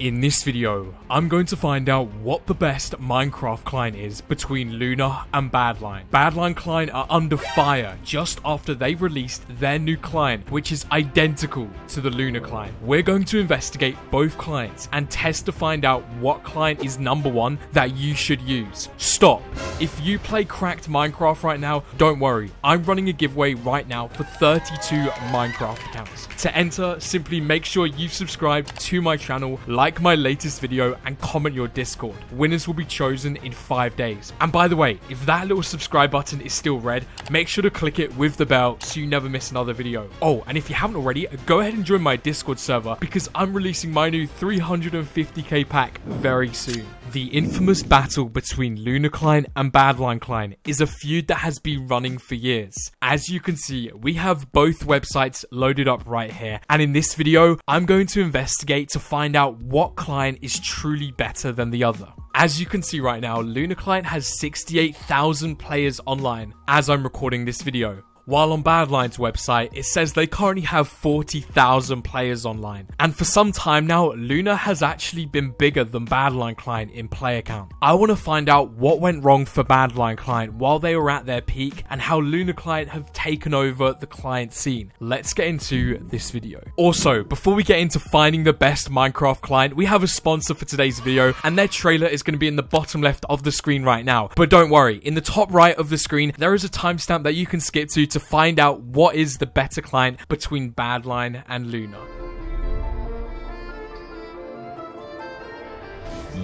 In this video, I'm going to find out what the best Minecraft client is between Lunar and Badlion. Badlion client are under fire just after they released their new client, which is identical to the Lunar client. We're going to investigate both clients and test to find out what client is number one that you should use. Stop. If you play cracked Minecraft right now, don't worry. I'm running a giveaway right now for 32 Minecraft accounts. To enter, simply make sure you've subscribed to my channel, like my latest video, and comment your Discord. Winners will be chosen in 5 days. And by the way, if that little subscribe button is still red, make sure to click it with the bell so you never miss another video. Oh, and if you haven't already, go ahead and join my Discord server because I'm releasing my new 350k pack very soon. The infamous battle between Lunar Client and Badlion Client is a feud that has been running for years. As you can see, we have both websites loaded up right here, and in this video, I'm going to investigate to find out what client is truly better than the other. As you can see right now, Lunar Client has 68,000 players online as I'm recording this video. While on Badlion's website, it says they currently have 40,000 players online. And for some time now, Lunar has actually been bigger than Badlion Client in player count. I want to find out what went wrong for Badlion Client while they were at their peak and how Lunar Client have taken over the client scene. Let's get into this video. Also, before we get into finding the best Minecraft client, we have a sponsor for today's video, and their trailer is going to be in the bottom left of the screen right now. But don't worry, in the top right of the screen, there is a timestamp that you can skip to find out what is the better client between Badlion and Lunar.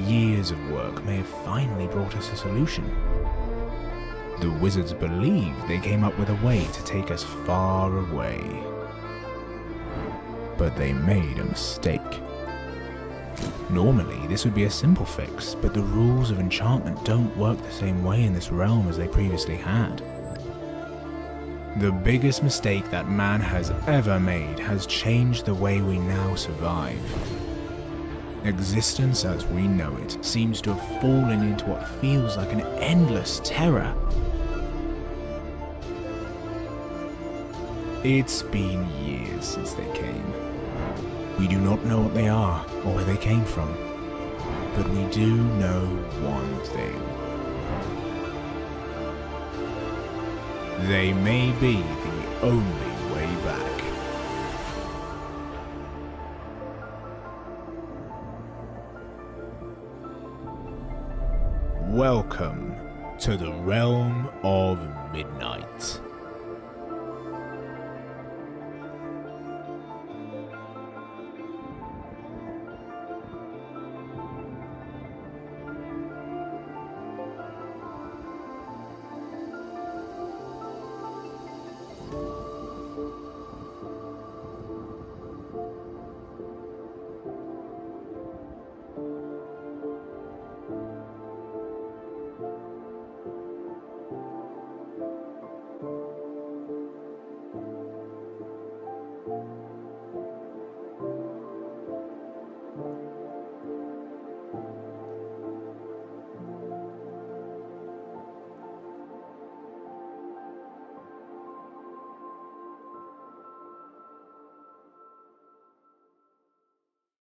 Years of work may have finally brought us a solution. The wizards believe they came up with a way to take us far away. But they made a mistake. Normally, this would be a simple fix, but the rules of enchantment don't work the same way in this realm as they previously had. The biggest mistake that man has ever made has changed the way we now survive. Existence as we know it seems to have fallen into what feels like an endless terror. It's been years since they came. We do not know what they are or where they came from, but we do know one thing. They may be the only way back. Welcome to the realm of midnight.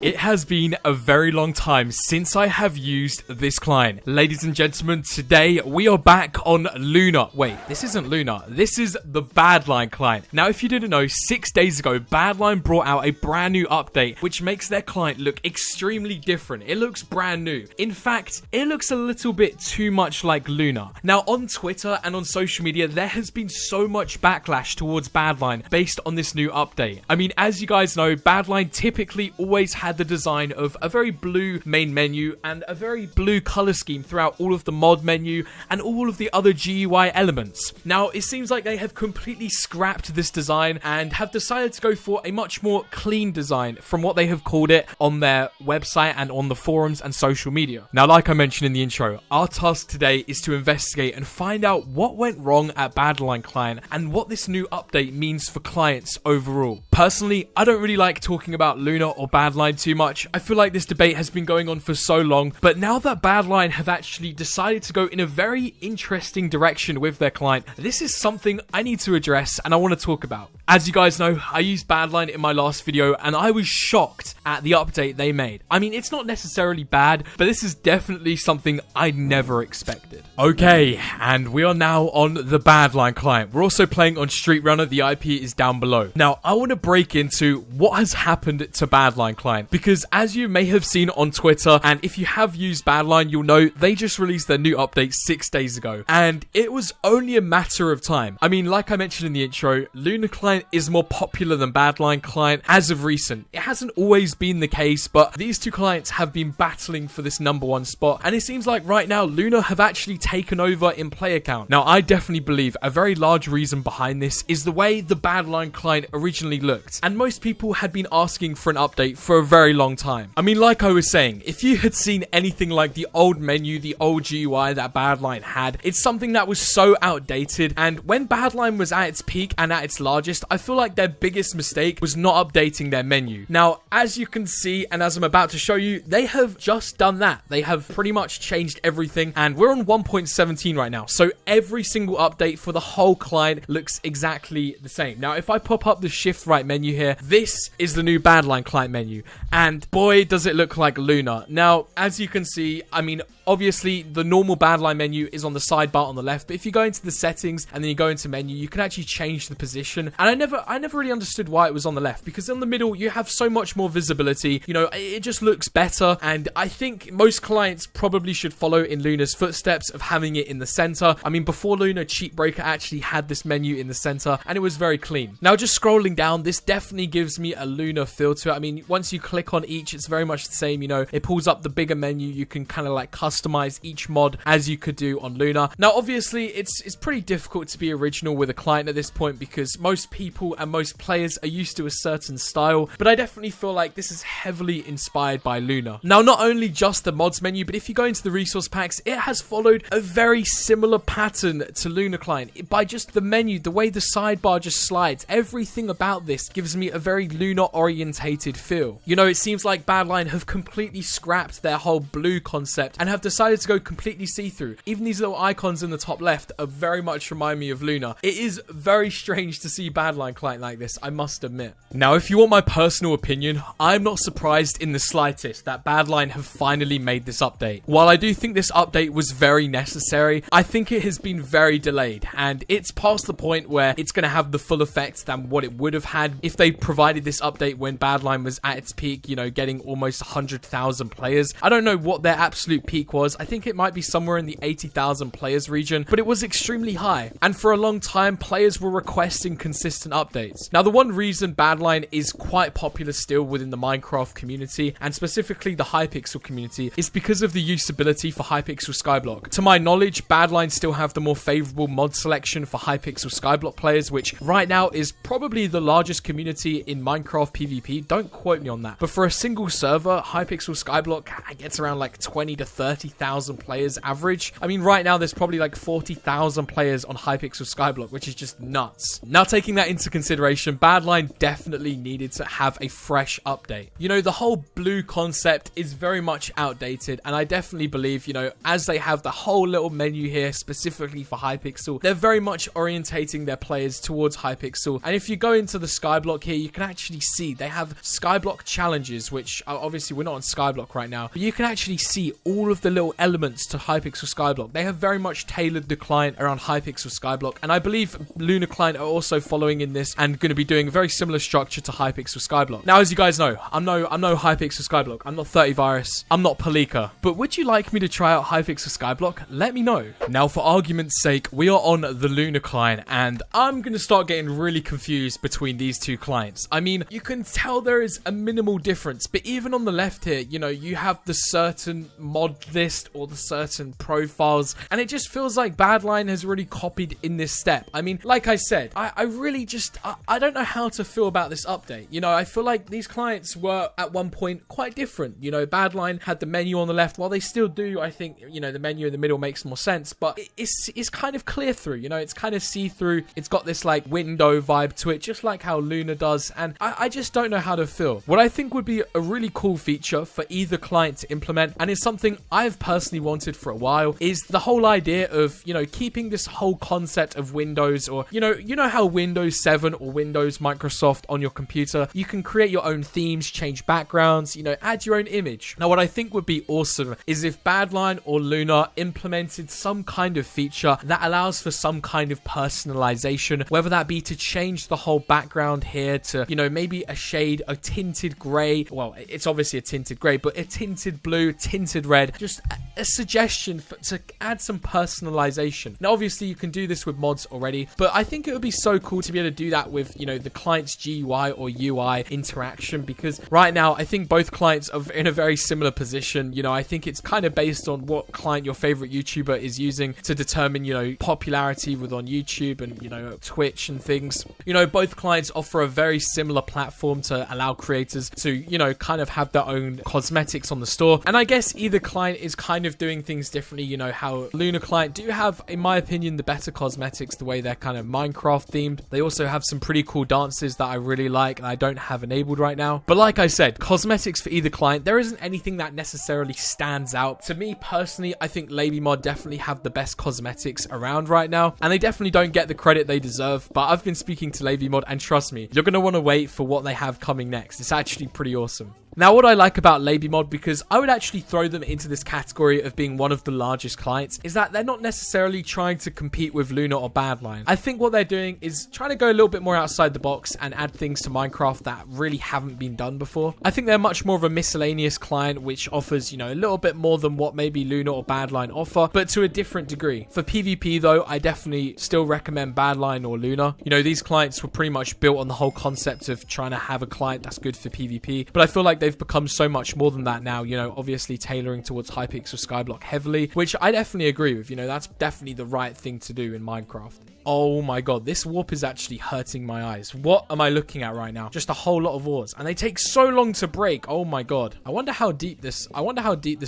It has been a very long time since I have used this client. Ladies and gentlemen, today we are back on Lunar. Wait, this isn't Lunar. This is the Badlion client. Now, if you didn't know, 6 days ago, Badlion brought out a brand new update, which makes their client look extremely different. It looks brand new. In fact, it looks a little bit too much like Lunar. Now, on Twitter and on social media, there has been so much backlash towards Badlion based on this new update. I mean, as you guys know, Badlion typically always had the design of a very blue main menu and a very blue color scheme throughout all of the mod menu and all of the other GUI elements. Now, it seems like they have completely scrapped this design and have decided to go for a much more clean design from what they have called it on their website and on the forums and social media. Now, like I mentioned in the intro, our task today is to investigate and find out what went wrong at Badlion Client and what this new update means for clients overall. Personally, I don't really like talking about Lunar or Badlion too much. I feel like this debate has been going on for so long, but now that Badlion have actually decided to go in a very interesting direction with their client, this is something I need to address and I want to talk about. As you guys know, I used Badlion in my last video and I was shocked at the update they made. I mean, it's not necessarily bad, but this is definitely something I never expected. Okay, and we are now on the Badlion client. We're also playing on StreetRunner. The IP is down below. Now, I want to break into what has happened to Badlion client, because as you may have seen on Twitter, and if you have used Badlion, you'll know they just released their new update 6 days ago, and it was only a matter of time. I mean, like I mentioned in the intro, Lunar Client is more popular than Badlion Client as of recent. It hasn't always been the case, but these two clients have been battling for this #1 spot, and it seems like right now Lunar have actually taken over in player count. Now, I definitely believe a very large reason behind this is the way the Badlion Client originally looked, and most people had been asking for an update for a very long time. I mean, like I was saying, if you had seen anything like the old menu, the old GUI that Badlion had, it's something that was so outdated, and when Badlion was at its peak and at its largest, I feel like their biggest mistake was not updating their menu. Now, as you can see, and as I'm about to show you, they have just done that. They have pretty much changed everything, and we're on 1.17 right now, so every single update for the whole client looks exactly the same. Now, if I pop up the shift right menu here, this is the new Badlion client menu, and boy, does it look like Lunar. Now, as you can see, I mean, obviously, the normal Badlion menu is on the sidebar on the left, but if you go into the settings and then you go into menu, you can actually change the position. And I never really understood why it was on the left, because in the middle, you have so much more visibility. You know, it just looks better. And I think most clients probably should follow in Lunar's footsteps of having it in the center. I mean, before Lunar, Cheatbreaker actually had this menu in the center, and it was very clean. Now, just scrolling down, this definitely gives me a Lunar feel to it. I mean, once you click on each, it's very much the same. You know, it pulls up the bigger menu. You can kind of like customize each mod as you could do on Lunar. Now, obviously, it's pretty difficult to be original with a client at this point, because most people and most players are used to a certain style, but I definitely feel like this is heavily inspired by Lunar. Now, not only just the mods menu, but if you go into the resource packs, it has followed a very similar pattern to Lunar Client. By just the menu, the way the sidebar just slides, everything about this gives me a very Lunar orientated feel. You know, it seems like Badlion have completely scrapped their whole blue concept and have decided to go completely see-through. Even these little icons in the top left are very much remind me of Lunar. It is very strange to see Badlion Client like this, I must admit. Now, if you want my personal opinion, I'm not surprised in the slightest that Badlion have finally made this update. While I do think this update was very necessary, I think it has been very delayed, and it's past the point where it's going to have the full effect than what it would have had if they provided this update when Badlion was at its peak, you know, getting almost 100,000 players. I don't know what their absolute peak was. I think it might be somewhere in the 80,000 players region, but it was extremely high, and for a long time, players were requesting consistent updates. Now, the one reason Badlion is quite popular still within the Minecraft community, and specifically the Hypixel community, is because of the usability for Hypixel Skyblock. To my knowledge, Badlion still have the more favorable mod selection for Hypixel Skyblock players, which right now is probably the largest community in Minecraft PvP. Don't quote me on that, but for a single server, Hypixel Skyblock gets around like 20 to 30,000 players average. I mean, right now there's probably like 40,000 players on Hypixel Skyblock, which is just nuts. Now, taking that into consideration, Badlion definitely needed to have a fresh update. You know, the whole blue concept is very much outdated, and I definitely believe, you know, as they have the whole little menu here specifically for Hypixel, they're very much orientating their players towards Hypixel. And if you go into the Skyblock here, you can actually see they have Skyblock challenges, which obviously we're not on Skyblock right now, but you can actually see all of the little elements to Hypixel Skyblock. They have very much tailored the client around Hypixel Skyblock, and I believe Lunar Client are also following in this and going to be doing a very similar structure to Hypixel Skyblock. Now, as you guys know, I'm no Hypixel Skyblock. I'm not 30 Virus. I'm not Palika. But would you like me to try out Hypixel Skyblock? Let me know. Now, for argument's sake, we are on the Lunar Client, and I'm going to start getting really confused between these two clients. I mean, you can tell there is a minimal difference, but even on the left here, you know, you have the certain mod list or the certain profiles, and it just feels like Badlion has really copied in this step. I mean, like I said, I really just, I don't know how to feel about this update. You know, I feel like these clients were at one point quite different. You know, Badlion had the menu on the left, while they still do, I think, you know, the menu in the middle makes more sense, but it's kind of clear through, you know, it's kind of see-through. It's got this like window vibe to it, just like how Lunar does, and I just don't know how to feel. What I think would be a really cool feature for either client to implement, and it's something I I've personally wanted for a while is the whole idea of, you know, keeping this whole concept of Windows, or, you know how Windows 7 or Windows Microsoft on your computer, you can create your own themes, change backgrounds, you know, add your own image. Now, what I think would be awesome is if Badlion or Lunar implemented some kind of feature that allows for some kind of personalization, whether that be to change the whole background here to, you know, maybe a shade, a tinted gray. Well, it's obviously a tinted gray, but a tinted blue, tinted red, just a suggestion to add some personalization. Now, obviously you can do this with mods already, but I think it would be so cool to be able to do that with, you know, the client's GUI or UI interaction, because right now I think both clients are in a very similar position. You know, I think it's kind of based on what client your favorite YouTuber is using to determine, you know, popularity with on YouTube and, you know, Twitch and things. You know, both clients offer a very similar platform to allow creators to, you know, kind of have their own cosmetics on the store. And I guess either client is kind of doing things differently. You know, how Lunar Client do have, in my opinion, the better cosmetics, the way they're kind of Minecraft themed. They also have some pretty cool dances that I really like and I don't have enabled right now. But like I said, cosmetics for either client, there isn't anything that necessarily stands out. To me personally, I think LabyMod definitely have the best cosmetics around right now, and they definitely don't get the credit they deserve. But I've been speaking to LabyMod, and trust me, you're going to want to wait for what they have coming next. It's actually pretty awesome. Now, what I like about LabyMod, because I would actually throw them into this category of being one of the largest clients, is that they're not necessarily trying to compete with Lunar or Badlion. I think what they're doing is trying to go a little bit more outside the box and add things to Minecraft that really haven't been done before. I think they're much more of a miscellaneous client, which offers, you know, a little bit more than what maybe Lunar or Badlion offer, but to a different degree. For PvP though, I definitely still recommend Badlion or Lunar. You know, these clients were pretty much built on the whole concept of trying to have a client that's good for PvP, but I feel like they've become so much more than that now, you know, obviously tailoring towards Hypixel Skyblock heavily, which I definitely agree with. You know, that's definitely the right thing to do in Minecraft. Oh my god, this warp is actually hurting my eyes. What am I looking at right now? Just a whole lot of ores, and they take so long to break. Oh my god. I wonder how deep this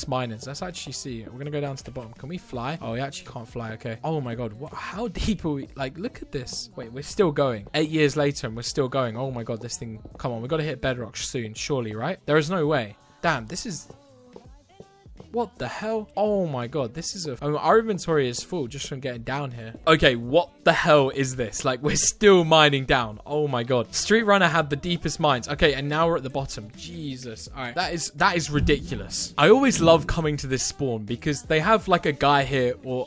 mine is. Let's actually see. We're gonna go down to the bottom. Can we fly? Oh, we actually can't fly. Okay. Oh my god. What? How deep are we? Like, look at this. Wait, we're still going. 8 years later, and we're still going. Oh my god, this thing. Come on, we gotta hit bedrock soon, surely, right? There is no way. Damn, this is... What the hell? Oh my god, this is our inventory is full just from getting down here. Okay, what the hell is this? Like, we're still mining down. Oh my god. StreetRunner had the deepest mines. Okay, and now we're at the bottom. Jesus. All right, that is ridiculous. I always love coming to this spawn because they have like a guy here, or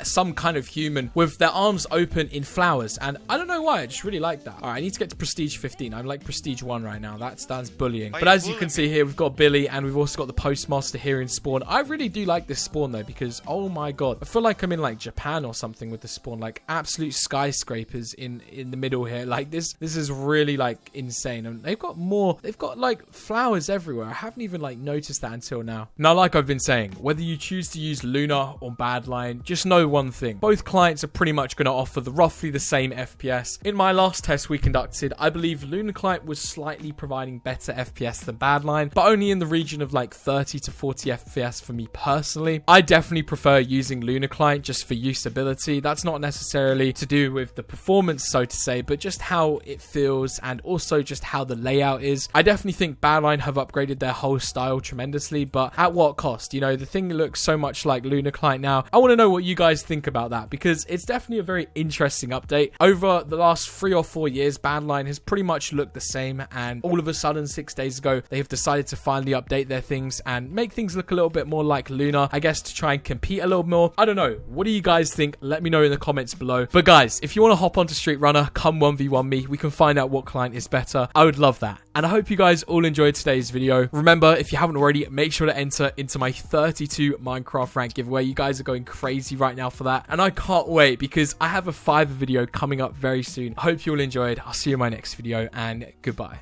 some kind of human with their arms open in flowers, and I don't know why, I just really like that. All right, I need to get to prestige 15. I'm like prestige 1 right now. That's bullying. But as you can see here, we've got Billy, and we've also got the postmaster here in spawn. I really do like this spawn though, because oh my god, I feel like I'm in like Japan or something with the spawn, like absolute skyscrapers in the middle here. Like this is really like insane, and they've got like flowers everywhere. I haven't even like noticed that until now. Now, like I've been saying, whether you choose to use Lunar or Badlion, just know one thing: both clients are pretty much going to offer roughly the same FPS. In my last test we conducted, I believe Lunar Client was slightly providing better FPS than Badlion, but only in the region of like 30 to 40 FPS for me personally. I definitely prefer using Lunar Client just for usability. That's not necessarily to do with the performance, so to say, but just how it feels and also just how the layout is. I definitely think Badlion have upgraded their whole style tremendously, but at what cost? You know, the thing looks so much like Lunar Client now. I want to know what you guys think about that, because it's definitely a very interesting update. Over the last 3 or 4 years, Badlion has pretty much looked the same, and all of a sudden 6 days ago they have decided to finally update their things and make things look a little bit more like Lunar, I guess, to try and compete a little more. I don't know. What do you guys think? Let me know in the comments below. But guys, if you want to hop onto StreetRunner, come 1v1 me. We can find out what client is better. I would love that. And I hope you guys all enjoyed today's video. Remember, if you haven't already, make sure to enter into my 32 Minecraft rank giveaway. You guys are going crazy right now for that, and I can't wait because I have a 5 video coming up very soon. I hope you all enjoyed. I'll see you in my next video, and goodbye.